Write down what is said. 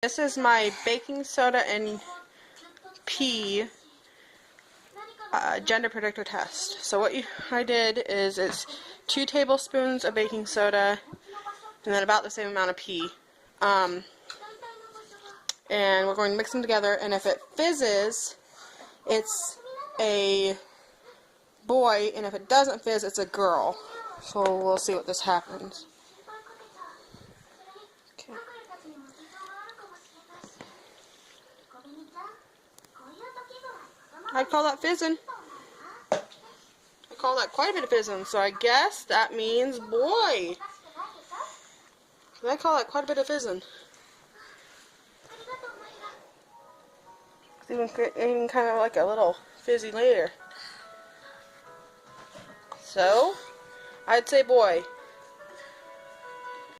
This is my baking soda and pea gender predictor test. So what I did is it's 2 tablespoons of baking soda and then about the same amount of pea. And we're going to mix them together, and if it fizzes, it's a boy, and if it doesn't fizz, it's a girl. So we'll see what this happens. Okay. I'd call that fizzing. I call that quite a bit of fizzing, so I guess that means boy. I call that quite a bit of fizzing. It's even kind of like a little fizzy later. So, I'd say boy.